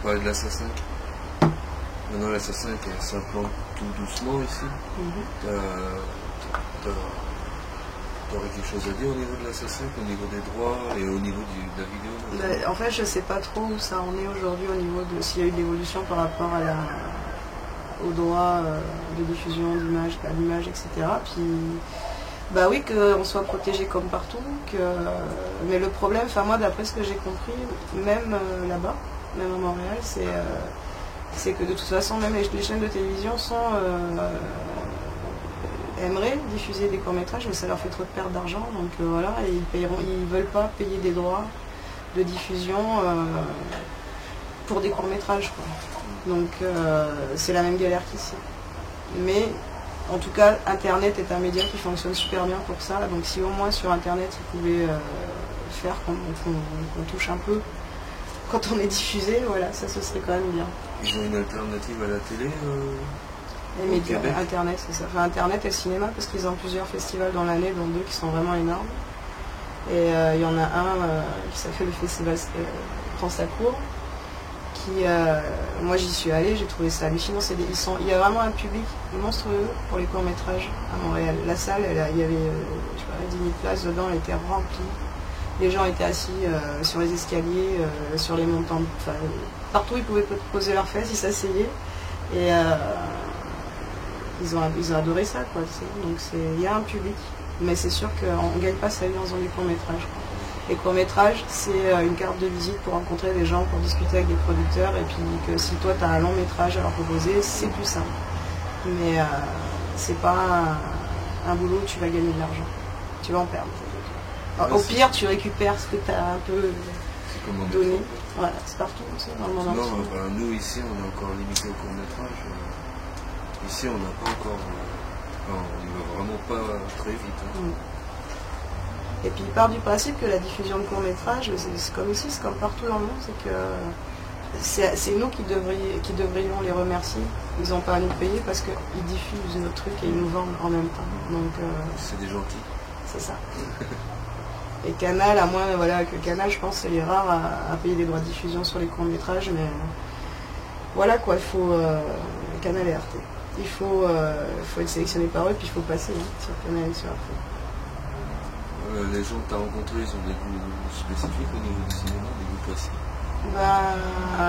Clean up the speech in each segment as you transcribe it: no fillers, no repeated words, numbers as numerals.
parlais de l'assassin. Maintenant, l'assassin, s'implante tout doucement ici. T'aurais quelque chose à dire au niveau de l'assassin, au niveau des droits et au niveau de la vidéo? En fait, je sais pas trop où ça en est aujourd'hui au niveau de s'il y a eu de l'évolution par rapport à aux droits de diffusion d'images, à l'image, etc. Puis, bah oui, qu'on soit protégé comme partout. Mais le problème, enfin moi, d'après ce que j'ai compris, même là-bas, même à Montréal, c'est que de toute façon, même les chaînes de télévision aimeraient diffuser des courts-métrages, mais ça leur fait trop de perte d'argent. Donc voilà, et ils veulent pas payer des droits de diffusion pour des courts-métrages, quoi. Donc c'est la même galère qu'ici. Mais en tout cas, Internet est un média qui fonctionne super bien pour ça. Donc si au moins sur Internet, ils pouvaient faire qu'on touche un peu quand on est diffusé, voilà, ça ce serait quand même bien. Ils ont une alternative à la télé Les médias, Internet, c'est ça. Enfin, Internet et le cinéma, parce qu'ils ont plusieurs festivals dans l'année, dont 2 qui sont vraiment énormes. Et il y en a un qui s'appelle le festival Transacour, qui, moi j'y suis allée, j'ai trouvé ça hallucinant. Il y a vraiment un public monstrueux pour les courts-métrages à Montréal. La salle, il y avait, je sais pas, 10 000 places dedans, elle était remplie. Les gens étaient assis sur les escaliers, sur les montants, enfin, partout ils pouvaient poser leurs fesses, ils s'asseyaient. Et ils ont adoré ça, quoi. Donc il y a un public, mais c'est sûr qu'on ne gagne pas sa vie en faisant des courts-métrages. Les courts-métrages, c'est une carte de visite pour rencontrer des gens, pour discuter avec des producteurs, et puis que si toi tu as un long-métrage à leur proposer, c'est plus simple. Mais c'est pas un boulot où tu vas gagner de l'argent. Tu vas en perdre. Alors, au pire, tu récupères ce que tu as un peu donné. Voilà, c'est partout, dans le monde entier. Non, nous ici, on est encore limité au court-métrage. Ici, on n'a pas encore. On n'y va vraiment pas très vite. Et puis il part du principe que la diffusion de courts-métrages, c'est comme ici, c'est comme partout dans le monde, c'est que c'est nous qui devrions les remercier. Ils n'ont pas à nous payer parce qu'ils diffusent nos trucs et ils nous vendent en même temps. Donc c'est des gentils. C'est ça. Et Canal, à moins que Canal, je pense, c'est les rares à payer des droits de diffusion sur les courts-métrages, mais voilà quoi, il faut Canal et Arte. Il faut être sélectionné par eux, puis il faut passer sur Canal et sur Arte. Les gens que tu as rencontrés, ils ont des goûts spécifiques au niveau du cinéma, des goûts précis?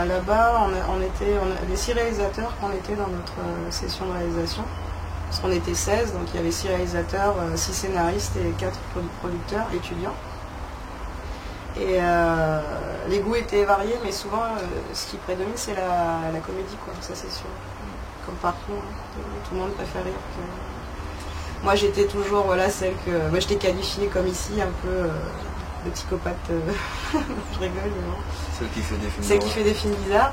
Là-bas, on était les 6 réalisateurs qu'on était dans notre session de réalisation. Parce qu'on était 16, donc il y avait 6 réalisateurs, 6 scénaristes et 4 producteurs étudiants. Et les goûts étaient variés, mais souvent ce qui prédomine c'est la comédie, quoi, ça c'est sûr. Comme partout, tout le monde préfère rire. Moi j'étais toujours celle que. Moi je t'ai qualifiée comme ici, un peu de psychopathe. Je rigole, mais non. Celle qui fait des films. Celle qui fait des films bizarres.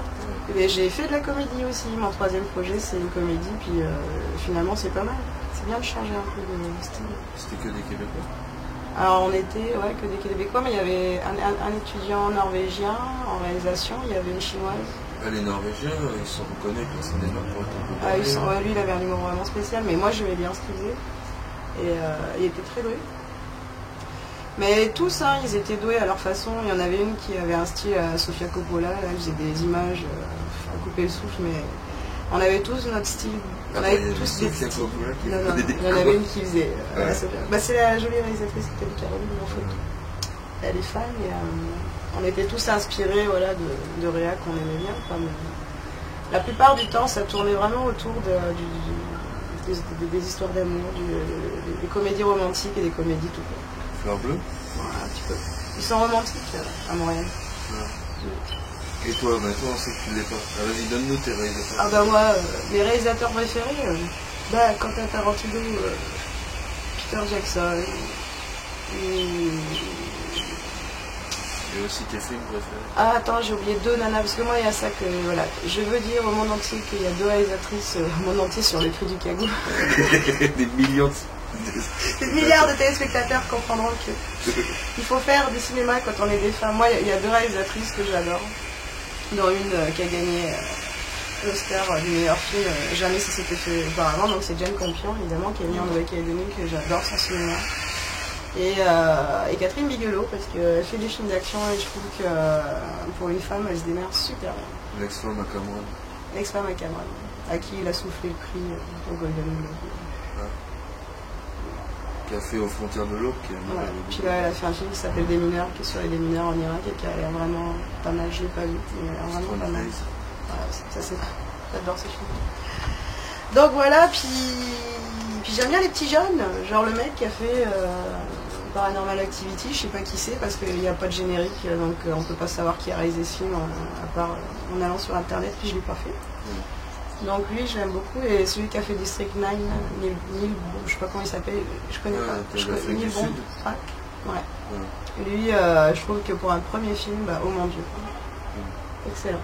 Mais j'ai fait de la comédie aussi. Mon 3e projet c'est une comédie, puis finalement c'est pas mal. C'est bien de changer un peu de style. C'était que des Québécois? Alors on était que des Québécois, mais il y avait un étudiant norvégien en réalisation, il y avait une chinoise. Les Norvégiens, ils sont reconnus pour le cinéma pour être un peu lui, il avait un humour vraiment spécial, mais moi, j'aimais bien ce qu'il faisait. Et il était très doué. Mais tous, ils étaient doués à leur façon. Il y en avait une qui avait un style à Sofia Coppola, là, elle faisait des images à couper le souffle, mais on avait tous notre style. On avait tous des styles. Non, il y en avait une qui faisait. C'est la jolie réalisatrice qui était Caroline Monfaute. Elle est fan et on était tous inspirés de réa qu'on aimait bien. La plupart du temps, ça tournait vraiment autour des histoires d'amour, des comédies romantiques et des comédies tout court. Fleur bleue? Ouais, un petit peu. Ils sont romantiques à Montréal. Et toi, on sait que tu l'es pas. Vas-y, donne-nous tes réalisateurs. Moi, mes réalisateurs préférés, Quentin Tarantino, Peter Jackson. Et aussi tes films préférés? Attends, j'ai oublié 2 nanas, parce que moi, il y a ça que, je veux dire au monde entier qu'il y a 2 réalisatrices au monde entier sur le cri du Cagou. Des millions Des milliards de téléspectateurs comprendront qu'il faut faire du cinéma quand on est des femmes. Moi, il y a 2 réalisatrices que j'adore, dont une qui a gagné l'Oscar du meilleur film, jamais ça s'était fait auparavant, donc c'est Jane Campion, évidemment, qui est née en Nouvelle-Calédonie, que j'adore son cinéma. Et Catherine Bigelow, parce qu'elle fait des films d'action et je trouve que pour une femme, elle se démerde super bien. L'ex-femme à Cameron. L'ex-femme à Cameron, à qui il a soufflé le prix au Golden Globe. Ah. Qui a fait Aux frontières de l'aube. Ouais. Puis là, elle a fait un film qui s'appelle Des mineurs, qui est sur les démineurs en Irak et qui a l'air vraiment pas mal. Je l'ai pas vu, mais elle a l'air vraiment pas mal. Ouais, ça c'est. J'adore ces films. Donc voilà, puis j'aime bien les petits jeunes, genre le mec qui a fait Paranormal Activity, je sais pas qui c'est parce qu'il n'y a pas de générique, donc on peut pas savoir qui a réalisé ce film à part en allant sur internet, puis je l'ai pas fait. Donc lui je l'aime beaucoup, et celui qui a fait District 9, Neil, je sais pas comment il s'appelle, je connais pas, je connais Neil Blomkamp. Ouais. Et lui je trouve que pour un premier film, oh mon dieu, excellent.